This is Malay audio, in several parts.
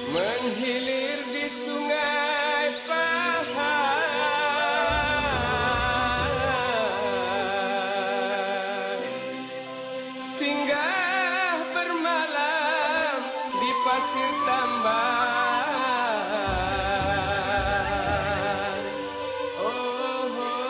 Menghilir di sungai Pahang, singgah bermalam di pasir tambang. Oh, oh.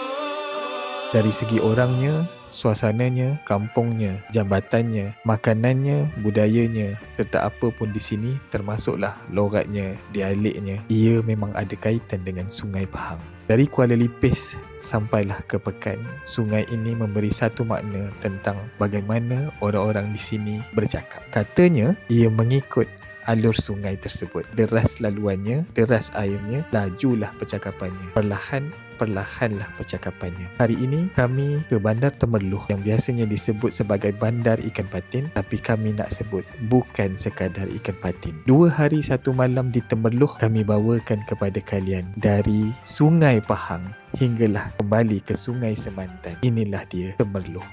Dari segi orangnya, suasananya, kampungnya, jambatannya, makanannya, budayanya serta apa pun di sini termasuklah logatnya, dialeknya, ia memang ada kaitan dengan Sungai Pahang. Dari Kuala Lipis sampailah ke Pekan, sungai ini memberi satu makna tentang bagaimana orang-orang di sini bercakap. Katanya ia mengikut alur sungai tersebut. Deras laluannya, deras airnya, lajulah percakapannya. Perlahanlah percakapannya. Hari ini kami ke Bandar Temerloh yang biasanya disebut sebagai Bandar Ikan Patin, tapi kami nak sebut bukan sekadar ikan patin. 2 hari 1 malam di Temerloh kami bawakan kepada kalian dari Sungai Pahang hinggalah kembali ke Sungai Semantan. Inilah dia Temerloh.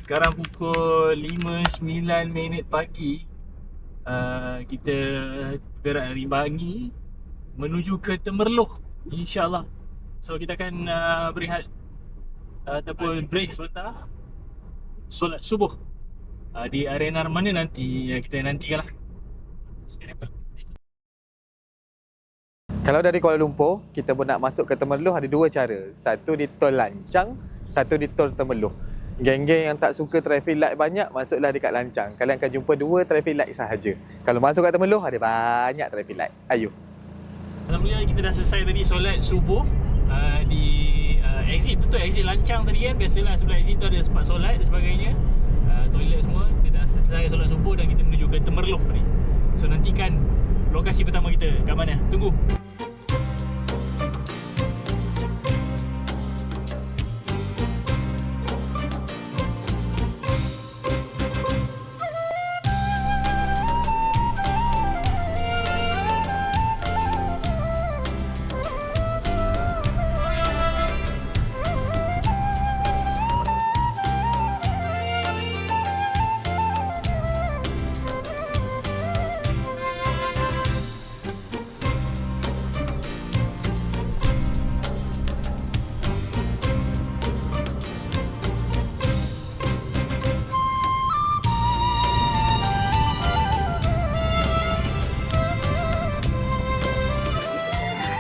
Sekarang pukul 5.09 pagi. Kita bergerak dari Bangi menuju ke Temerloh, InsyaAllah. So kita akan berehat ataupun break sebentar, solat subuh di arena mana nanti kita nantikanlah. Kalau dari Kuala Lumpur, kita pun nak masuk ke Temerloh ada 2 cara. Satu di Tol Lancang, satu di Tol Temerloh. Geng-geng yang tak suka traffic light banyak, masuklah dekat Lancang. Kalian akan jumpa 2 traffic light sahaja. Kalau masuk kat Temerloh, ada banyak traffic light. Ayuh. Alhamdulillah kita dah selesai tadi solat subuh di exit, betul exit Lancang tadi kan. Biasalah sebelah exit tu ada tempat solat dan sebagainya, toilet semua. Kita dah selesai solat subuh dan kita menuju ke Temerloh ni. So nantikan lokasi pertama kita kat mana. Tunggu.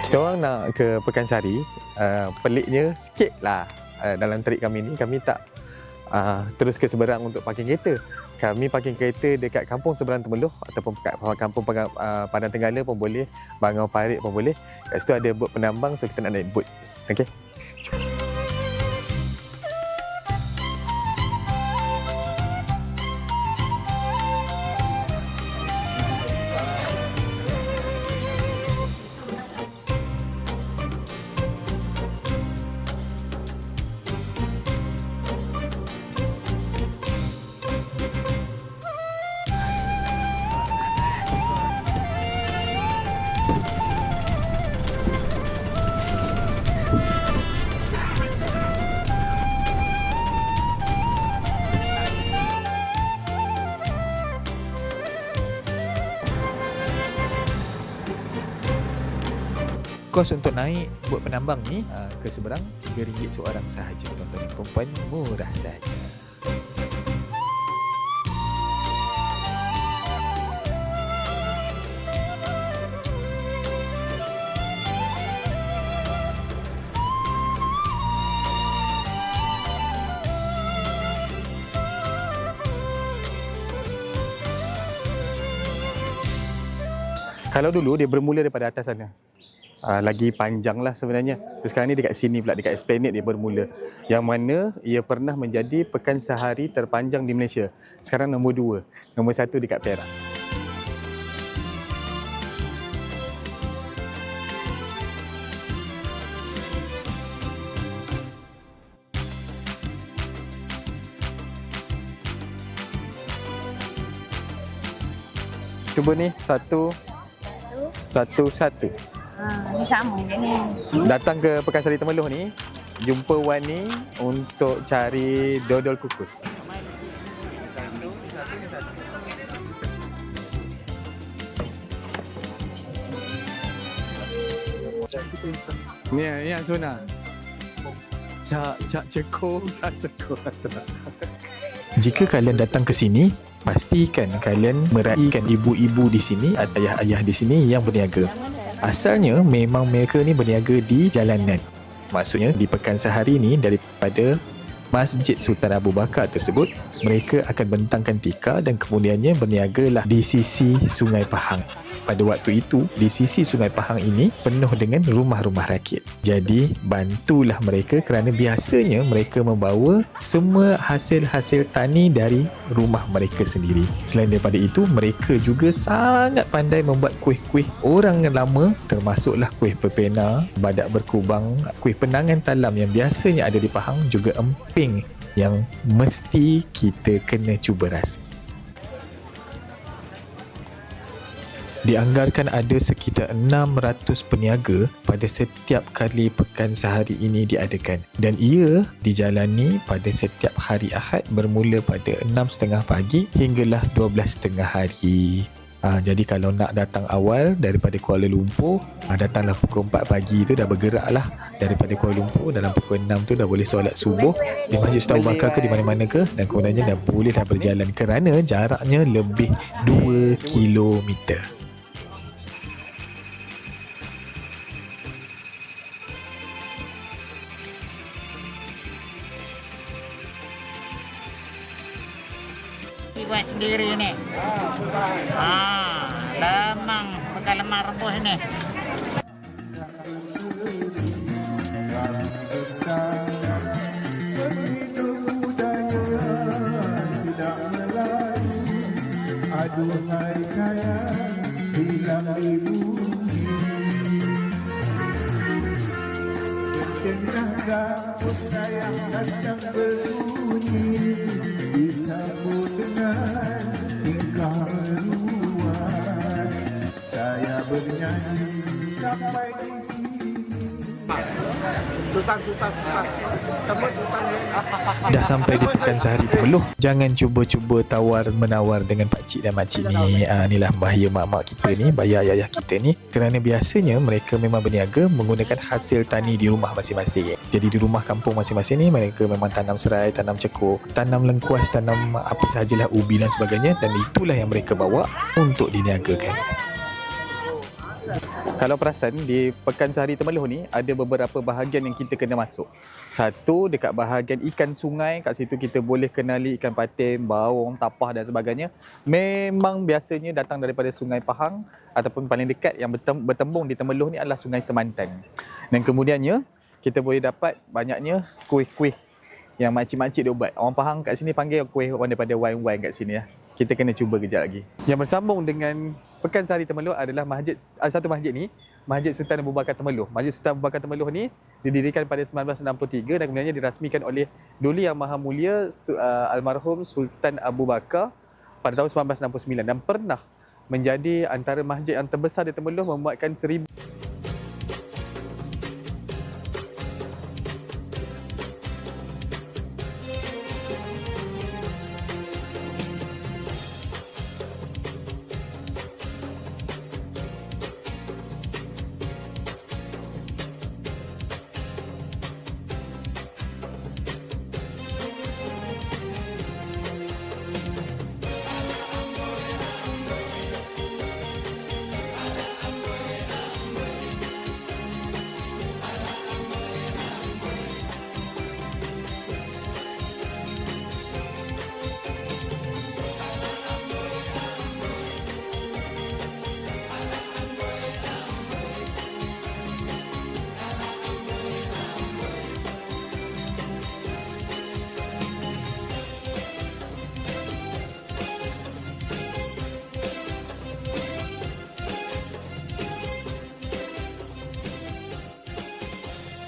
Kita orang nak ke Pekansari, peliknya sikit lah dalam trip kami ni, kami tak terus ke seberang untuk parking kereta. Kami parking kereta dekat kampung seberang Temerloh ataupun kat kampung Padang Tenggala pun boleh, Bangau Parit pun boleh. Kat situ ada bot penambang, so kita nak naik bot. Okey. Kos untuk naik bot penambang ni ke seberang RM3 seorang sahaja, tuan-tuan dan puan-puan, murah sahaja. Kalau dulu dia bermula daripada atas sana. Lagi panjang lah sebenarnya. Terus sekarang ni dekat sini pula, dekat Esplanade dia bermula. Yang mana ia pernah menjadi pekan sehari terpanjang di Malaysia. Sekarang nombor 2. Nombor 1 dekat Perak. Cuba ni, satu. Ni sama je ni. Datang ke Pekansari Temeloh ni, jumpa Wan ni untuk cari dodol kukus. Ni yang Suna. Cak cekor. Jika kalian datang ke sini, pastikan kalian meraihkan ibu-ibu di sini, ayah-ayah di sini yang berniaga. Asalnya memang mereka ni berniaga di jalanan. Maksudnya di pekan sehari ni daripada Masjid Sultan Abu Bakar tersebut, mereka akan bentangkan tikar dan kemudiannya berniagalah di sisi Sungai Pahang. Pada waktu itu, di sisi Sungai Pahang ini penuh dengan rumah-rumah rakyat. Jadi, bantulah mereka kerana biasanya mereka membawa semua hasil-hasil tani dari rumah mereka sendiri. Selain daripada itu, mereka juga sangat pandai membuat kuih-kuih orang lama, termasuklah kuih pepena, badak berkubang, kuih penangan talam yang biasanya ada di Pahang, juga emping yang mesti kita kena cuba rasa. Dianggarkan ada sekitar 600 peniaga pada setiap kali pekan sehari ini diadakan, dan ia dijalani pada setiap hari Ahad bermula pada 6.30 pagi hinggalah 12.30 hari. Jadi kalau nak datang awal daripada Kuala Lumpur, datanglah pukul 4 pagi tu, dah bergerak lah daripada Kuala Lumpur. Dalam pukul 6 tu dah boleh solat subuh di Masjid Sultan Abu Bakar ke di mana-mana ke, dan kemudiannya dah boleh dah berjalan kerana jaraknya lebih 2 kilometer. Buat sendiri ni. Lemang, pakai lemang rebus ni. Aduhai sayang, hilang ibu. Jenazah sayang datang berbunyi. Disambut dengan tingkah luar, saya bernyanyi sampai di sini. Sultan. Dah sampai di pekan sehari Temeloh, jangan cuba-cuba tawar-menawar dengan pakcik dan makcik ni. Inilah bahaya mak-mak kita ni, bahaya ayah kita ni, kerana biasanya mereka memang berniaga menggunakan hasil tani di rumah masing-masing. Jadi di rumah kampung masing-masing ni mereka memang tanam serai, tanam cekok, tanam lengkuas, tanam apa sahajalah, ubi dan sebagainya, dan itulah yang mereka bawa untuk diniagakan. Kalau perasan, di pekan sehari Temeloh ni ada beberapa bahagian yang kita kena masuk. Satu, dekat bahagian ikan sungai. Kat situ kita boleh kenali ikan patin, baung, tapah dan sebagainya. Memang biasanya datang daripada Sungai Pahang, ataupun paling dekat yang bertembung di Temeloh ni adalah Sungai Semantan. Dan kemudiannya kita boleh dapat banyaknya kuih-kuih yang makcik-makcik dia buat. Orang Pahang kat sini panggil kuih orang daripada wine-wine kat sini lah. Kita kena cuba kejap lagi. Yang bersambung dengan pekan sehari Temeloh adalah masjid, ada satu masjid ni, Masjid Sultan Abu Bakar Temeloh. Masjid Sultan Abu Bakar Temeloh ni didirikan pada 1963 dan kemudiannya dirasmikan oleh Duli Yang Maha Mulia almarhum Sultan Abu Bakar pada tahun 1969 dan pernah menjadi antara masjid yang terbesar di Temeloh, memuatkan 1000.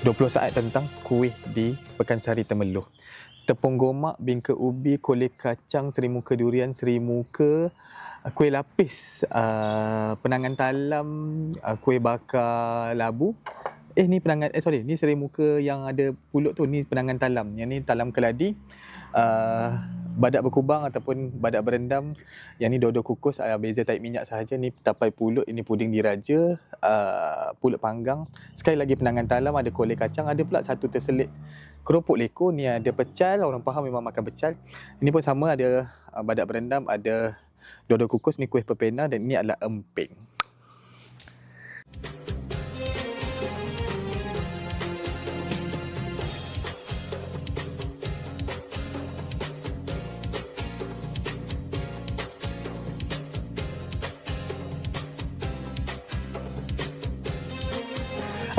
20 saat tentang kuih di Pekansari Temeloh. Tepung gomak, bingka ubi, kolej kacang, serimuka durian, serimuka, kuih lapis, penangan talam, kuih bakar labu. Ni penangan, ni serimuka yang ada pulut tu, ni penangan talam. Yang ni talam keladi, badak berkubang ataupun badak berendam. Yang ni dodo kukus, beza taik minyak sahaja. Ni tapai pulut, ini puding diraja, pulut panggang. Sekali lagi penangan talam, ada kolej kacang, ada pula satu terselit keropok leko. Ni ada pecal, orang faham memang makan pecal. Ini pun sama, ada badak berendam, ada dodo kukus, ni kuih pepena, dan ini adalah emping.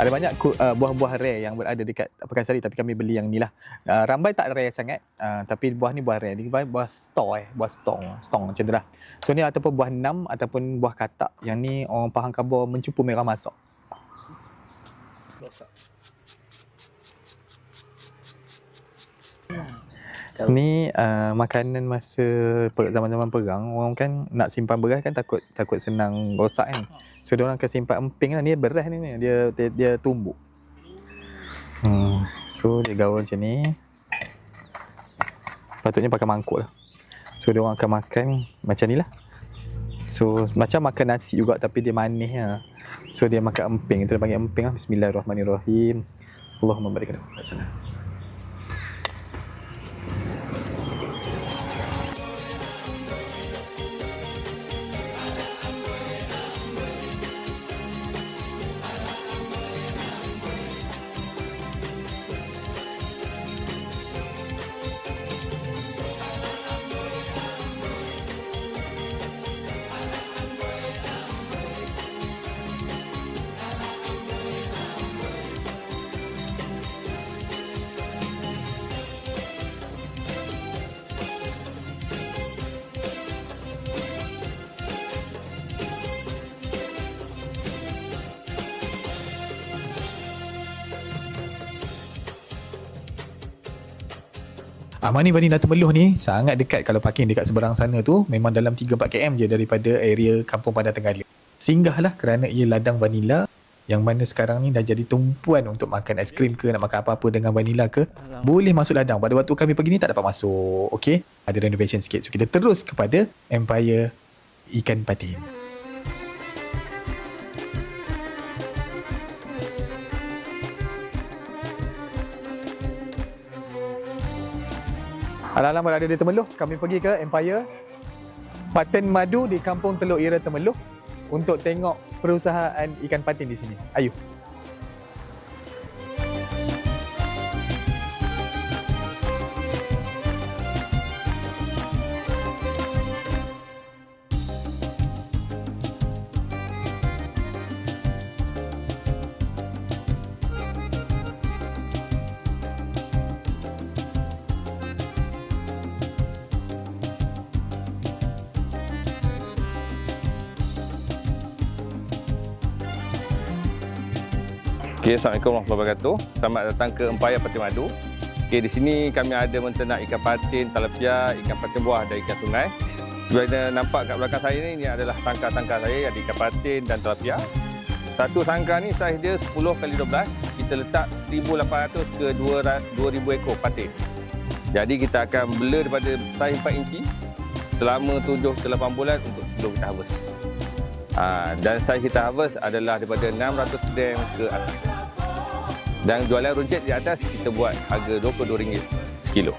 Ada banyak buah-buah rare yang berada dekat Pekansari, tapi kami beli yang ni lah. Rambai tak rare sangat, tapi buah ni buah rare. Ni buah stong macam tu lah. So ni ataupun buah nam ataupun buah katak. Yang ni orang Pahang Khabar mencupu merah masak. Ni makanan masa zaman-zaman perang. Orang kan nak simpan beras kan takut senang rosak kan. So dia orang akan simpan emping lah. Ni beras ni dia tumbuk. So dia gaul macam ni. Patutnya pakai mangkuk lah. So dia orang akan makan macam ni lah. So macam makan nasi juga, tapi dia manis lah. So dia makan emping. Itu dia panggil emping lah. Bismillahirrahmanirrahim. Allahumma barik lana wa sana. Mani Vanilla Temeloh ni sangat dekat. Kalau parking dekat seberang sana tu memang dalam 3-4 km je daripada area Kampung Padan Tenggala. Singgahlah kerana ia ladang vanila yang mana sekarang ni dah jadi tumpuan untuk makan aiskrim ke, nak makan apa-apa dengan vanila ke, boleh masuk ladang. Pada waktu kami pergi ni tak dapat masuk. Okey, ada renovation sikit. So kita terus kepada Empire Ikan Patin. Alam-alam berada di Temeloh, kami pergi ke Empire Patin Madu di Kampung Teluk Ira Temeloh untuk tengok perusahaan ikan patin di sini. Ayo. Okay, Assalamualaikum warahmatullahi wabarakatuh. Selamat datang ke Empire Patin Madu. Okay, di sini kami ada menternak ikan patin, talapia, ikan patin buah dan ikan sungai. Seperti nampak kat belakang saya ni adalah sangkar-sangkar saya, ada ikan patin dan talapia. Satu sangkar ni saiz dia 10x12. Kita letak 1,800 ke 2,000 ekor patin. Jadi kita akan bela daripada saiz 4 inci selama 7 ke 8 bulan untuk sebelum kita harvest. Dan saiz kita harvest adalah daripada 600 gram ke atas. Dan jualan runcit di atas kita buat harga RM22 sekilo.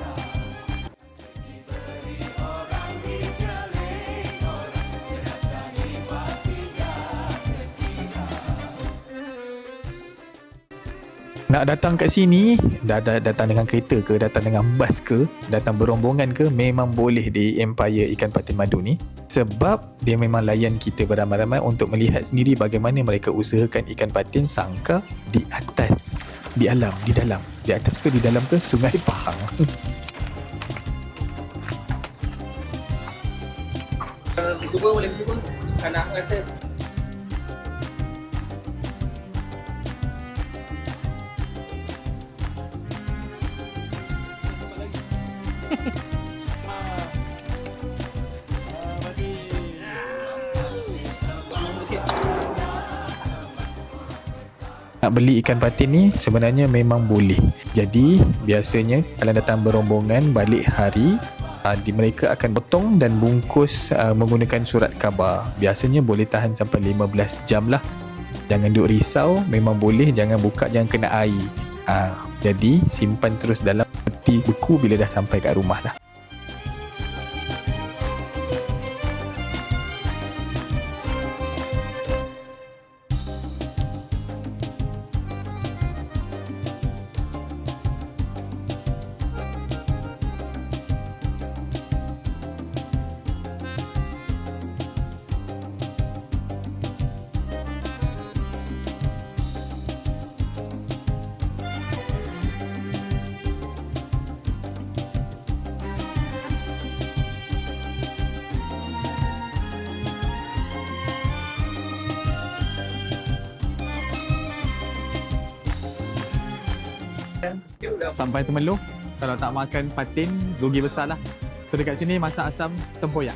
Nak datang kat sini, datang dengan kereta ke, datang dengan bas ke, datang berombongan ke, memang boleh di Empire Ikan Patin Madu ni. Sebab dia memang layan kita beramai-ramai untuk melihat sendiri bagaimana mereka usahakan ikan patin sangkar di atas, di alam, di dalam. Di atas ke, di dalam ke, Sungai Pahang. Cuba boleh cuba. Anak rasa. Nak beli ikan patin ni sebenarnya memang boleh. Jadi biasanya kalau datang berombongan balik hari, mereka akan potong dan bungkus menggunakan surat khabar. Biasanya boleh tahan sampai 15 jam lah. Jangan duk risau, memang boleh, jangan buka, jangan kena air. Jadi simpan terus dalam peti beku bila dah sampai kat rumah lah. Sampai Temerloh, kalau tak makan patin, rugi besar lah. So dekat sini masak asam tempoyak.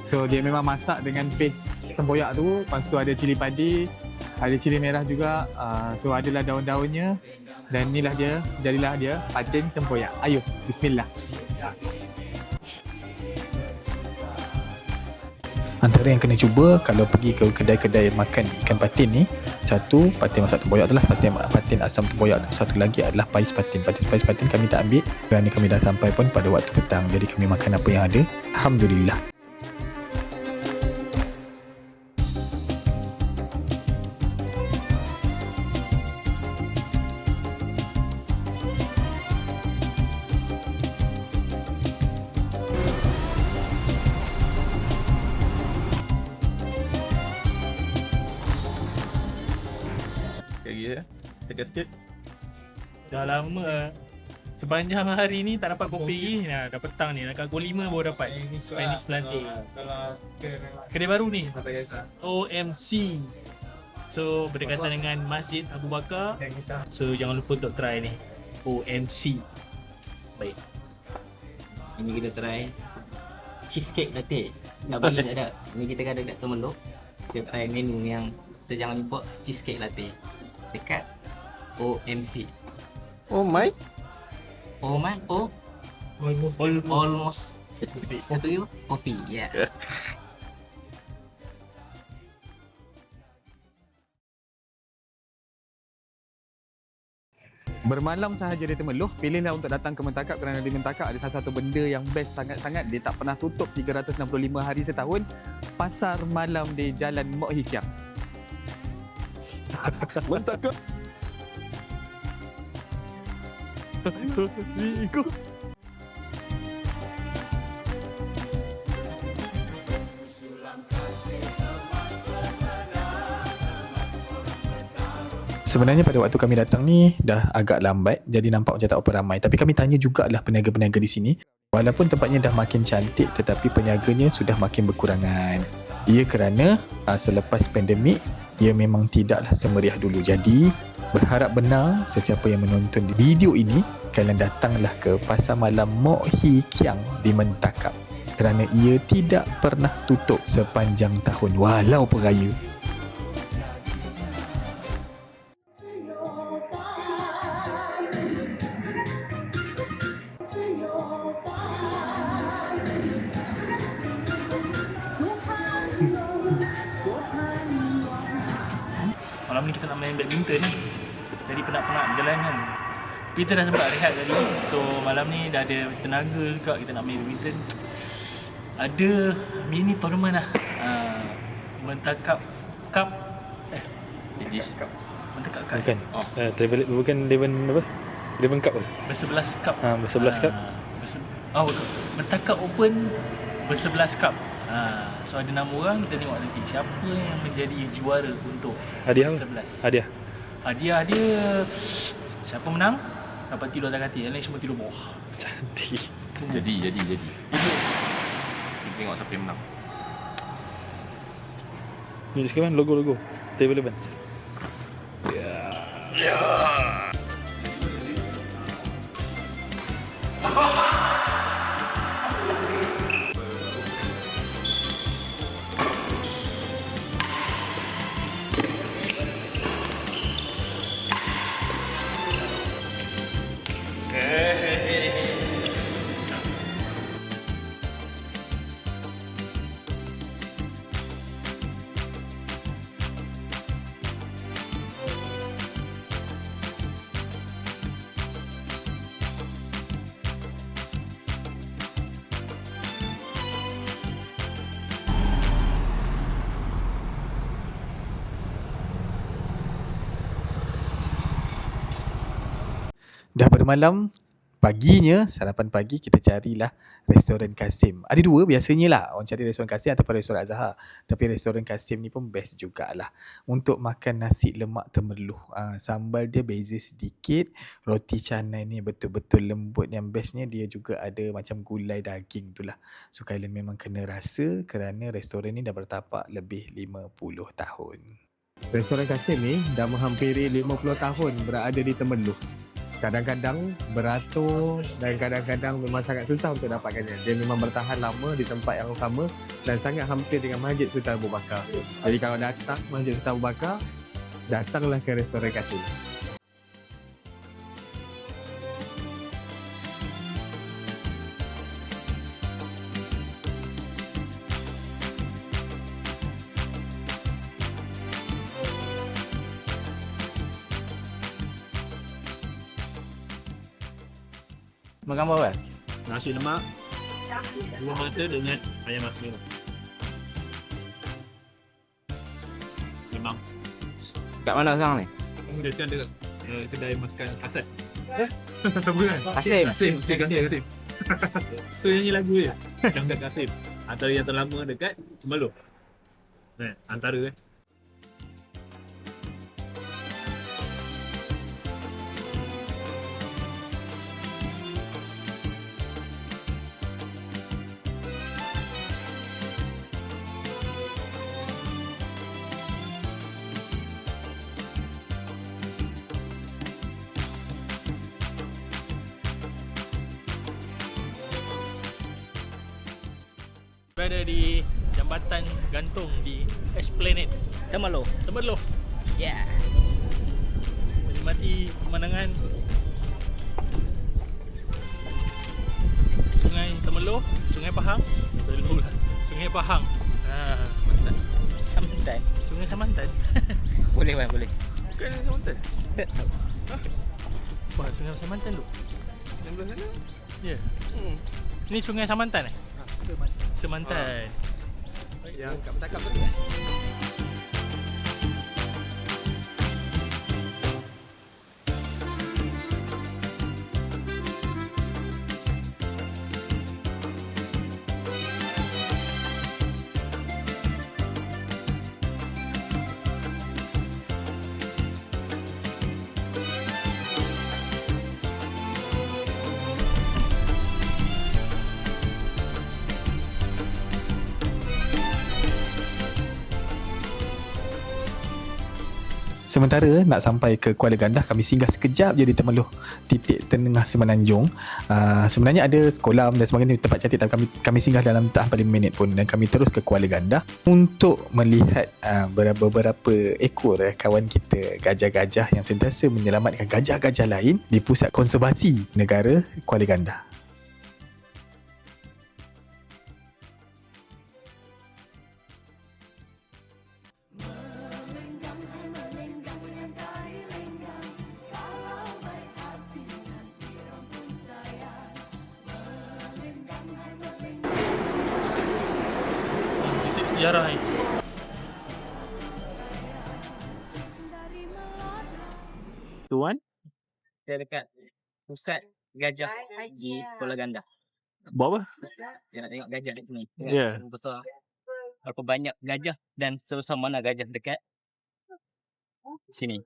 So dia memang masak dengan paste tempoyak tu. Lepas tu ada cili padi, ada cili merah juga. So adalah daun-daunnya. Dan inilah dia, jadilah dia patin tempoyak. Ayuh, bismillah. Antara yang kena cuba kalau pergi ke kedai-kedai makan ikan patin ni, satu, patin masak tempoyak tu lah, patin asam tempoyak tu. Satu lagi adalah pais patin. Pais patin kami tak ambil kerana kami dah sampai pun pada waktu petang. Jadi kami makan apa yang ada. Alhamdulillah. Sikit. Dah lama sepanjang hari ni tak dapat kopi. Nah, dah petang ni, dekat pukul 5 baru dapat. Chinese latte. Kalau Kedai baru ni, OMC. So berdekatan dengan Masjid Abu Bakar. So jangan lupa untuk try ni, OMC. Baik. Ini kita try cheesecake latte. Kat Bali tak ada. Ini kita ada dekat Temerloh. Kita try menu yang kita jangan lupa, cheesecake latte dekat OMC. Oh my. Almost. Satu lagi coffee. Ya. Yeah. Bermalam sahaja di Temerloh, pilihlah untuk datang ke Mentakap kerana di Mentakap ada satu benda yang best sangat-sangat. Dia tak pernah tutup 365 hari setahun. Pasar malam di Jalan Mok Hikiang. Mentakap. Ikut. Sebenarnya pada waktu kami datang ni dah agak lambat, jadi nampak macam tak apa ramai. Tapi kami tanya jugalah peniaga-peniaga di sini. Walaupun tempatnya dah makin cantik, tetapi peniaganya sudah makin berkurangan. Ia kerana selepas pandemik, ia memang tidaklah semeriah dulu. Jadi berharap benar sesiapa yang menonton video ini, kalian datanglah ke Pasar Malam Mok Hikiang di Mentakap kerana ia tidak pernah tutup sepanjang tahun walau peraya. Malam ni kita nak main badminton ni. Jadi penat-penat berjalan kan. Kita dah sempat rehat tadi. So malam ni dah ada tenaga juga kita nak main badminton. Ada mini tournament lah. Mentakap Cup. Ladies Cup. Mentakap Cup. Bukan. Bukan Devon Cup kan? Bersebelas Cup. Bersebelas Cup. Mentakap Open Bersebelas Cup. So ada 6 orang, kita tengok nanti siapa yang menjadi juara untuk Hadiah. Hadiah dia siapa menang dapat tidur atas katil, yang lain semua tidur bawah. Cantik. Jadi. Kita tengok siapa yang menang. Ni sekarang logo Table 11. Ya. malam, paginya, sarapan pagi kita carilah restoran Kasim. Ada dua biasanya lah, orang cari restoran Kasim ataupun restoran Azhar. Tapi restoran Kasim ni pun best jugalah untuk makan nasi lemak temerloh. Sambal dia beza sedikit, roti canai ni betul-betul lembut. Yang bestnya dia juga ada macam gulai daging tu lah. So kalian memang kena rasa kerana restoran ni dah bertapak lebih 50 tahun. Restoran Kasim ni dah menghampiri 50 tahun berada di Temerloh. Kadang-kadang beratur dan kadang-kadang memang sangat susah untuk dapatkannya. Dia memang bertahan lama di tempat yang sama dan sangat hampir dengan Masjid Sultan Abu Bakar. Jadi kalau datang Masjid Sultan Abu Bakar, datanglah ke Restoran Kasim. Makan apa? Nasi lemak, buah mata dengan ayam masak. Memang. Kat mana sekarang ni? Dia kan dekat kedai makan Hasan. Kasim. Kasim. So nyanyi lagu je. Yang kat Kasim. Antara yang terlama dekat Temerloh. Antara kan. Berada di jambatan gantung di Esplanade Temerloh. Yeah. Menikmati pemandangan Sungai Temerloh, Sungai Pahang. Sungai Pahang. Samantan. Sungai Samantan. Boleh bang, boleh. Bukan Samantan. Tak tahu. Wah, Sungai Samantan tu. Yang belah sana? Ya. Ni Sungai Samantan eh? Semantan. Yang kat bercakap tu. Sementara nak sampai ke Kuala Gandah, kami singgah sekejap je di Temerloh, titik tengah Semenanjung. Sebenarnya ada kolam dan sebagainya, tempat cantik, tapi kami singgah dalam tak 45 minit pun dan kami terus ke Kuala Gandah untuk melihat beberapa ekor kawan kita gajah-gajah yang sentiasa menyelamatkan gajah-gajah lain di Pusat Konservasi Negara Kuala Gandah. Sejarah ni. Tuan? Dia dekat pusat gajah di Kuala Gandah. Buat apa? Dia nak tengok gajah kat sini. Ya. Besar. Berapa banyak gajah dan sebesar mana gajah dekat sini.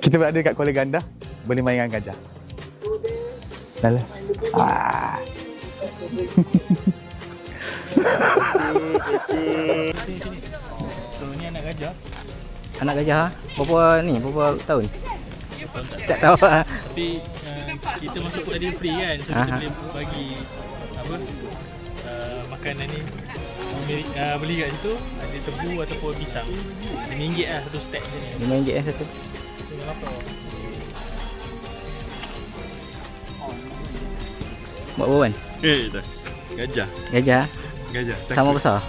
Kita berada dekat Kuala Gandah, boleh main dengan gajah. Dalam. Sini. So ni anak gajah. Anak gajah berapa tahun? Tak tahu lah. Tapi kita masuk tadi free kan. So kita boleh bagi apa? Makanan ni beli kat situ ada tebu ataupun pisang. RM5 lah satu stack je ni. RM5 satu. Berapa? Buat apa kan? Tak. Gajah. Gajah. Gajah. Sama besar.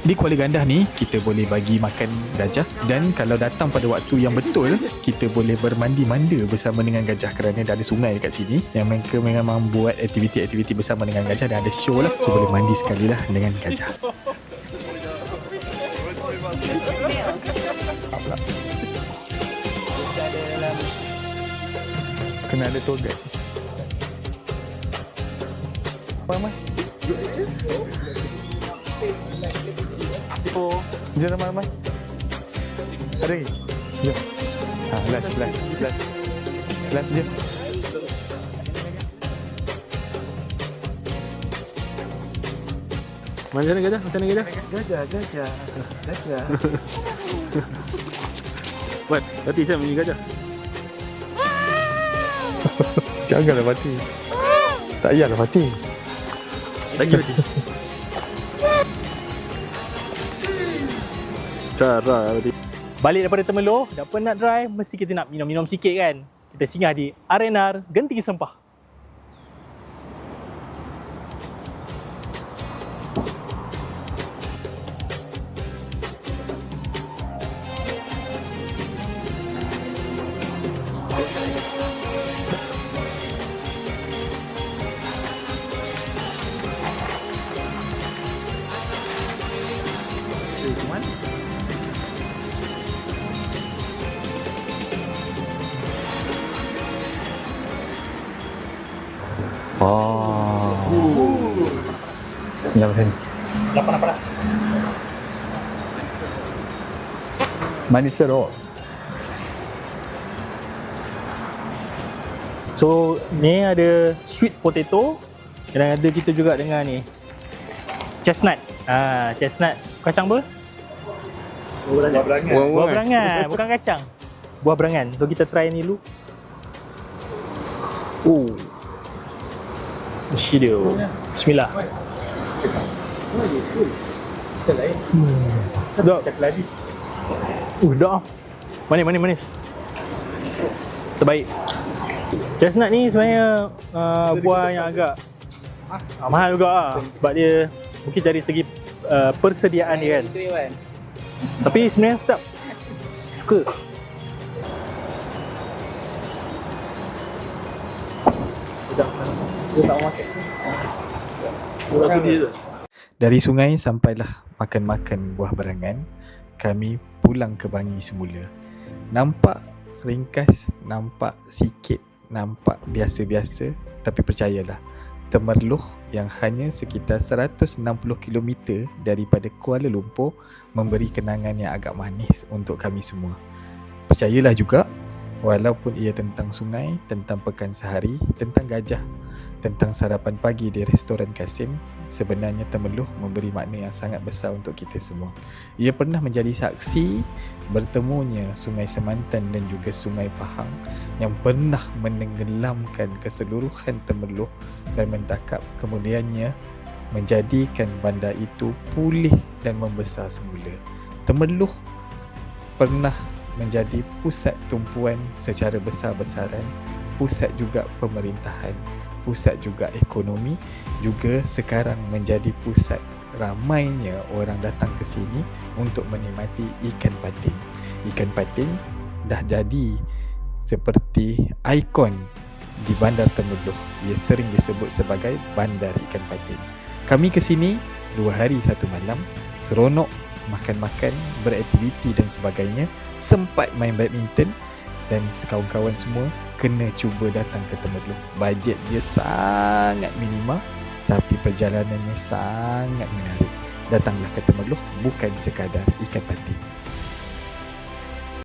Di Kuala Gandah ni, kita boleh bagi makan gajah, dan kalau datang pada waktu yang betul, kita boleh bermandi-manda bersama dengan gajah kerana dah ada sungai dekat sini yang mereka memang buat aktiviti-aktiviti bersama dengan gajah dan ada show lah. So boleh mandi sekali lah dengan gajah. Kena ada tour guide. Ramai. Jom ramai-ramai. Ada lagi? Jom. Last je. Mana gajah? Macam mana gajah? Gajah. Buat, berarti macam ni gajah. Janganlah mati. Tak payahlah mati. Lagi berarti. Cara berarti. Balik daripada Temerloh, dah penat drive, mesti kita nak minum-minum sikit kan. Kita singgah di R&R Genting Sempah. Bismillahirrahmanirrahim. 8 Manis serok. So ni ada sweet potato dan ada kita juga dengan ni chestnut. Chestnut kacang apa? Buah Berangan, bukan kacang. Buah berangan. So kita try ni dulu. Oh. Mesti dia. Bismillah. Sedap. Dah. Manis. Terbaik. Chestnut ni sebenarnya buah yang agak mahal juga lah. Sebab dia mungkin dari segi persediaan dia kan. Tapi sebenarnya sedap. Suka. Dari sungai sampailah makan-makan buah berangan, kami pulang ke Bangi semula. Nampak ringkas, nampak sikit, nampak biasa-biasa, tapi percayalah, Temerloh yang hanya sekitar 160 km daripada Kuala Lumpur memberi kenangan yang agak manis untuk kami semua. Percayalah juga, walaupun ia tentang sungai, tentang pekan sehari, tentang gajah, tentang sarapan pagi di restoran Kasim, sebenarnya Temerloh memberi makna yang sangat besar untuk kita semua. Ia pernah menjadi saksi bertemunya Sungai Semantan dan juga Sungai Pahang yang pernah menenggelamkan keseluruhan Temerloh dan mentakap kemudiannya menjadikan bandar itu pulih dan membesar semula. Temerloh pernah menjadi pusat tumpuan secara besar-besaran, pusat juga pemerintahan, pusat juga ekonomi, juga sekarang menjadi pusat ramainya orang datang ke sini untuk menikmati ikan patin. Ikan patin dah jadi seperti ikon di Bandar Temerloh. Ia sering disebut sebagai Bandar Ikan Patin. Kami ke sini 2 hari 1 malam, seronok, makan-makan, beraktiviti dan sebagainya, sempat main badminton dan kawan-kawan semua kena cuba datang ke Temerloh. Bajet dia sangat minima tapi perjalanannya sangat menarik. Datanglah ke Temerloh, bukan sekadar ikan patin.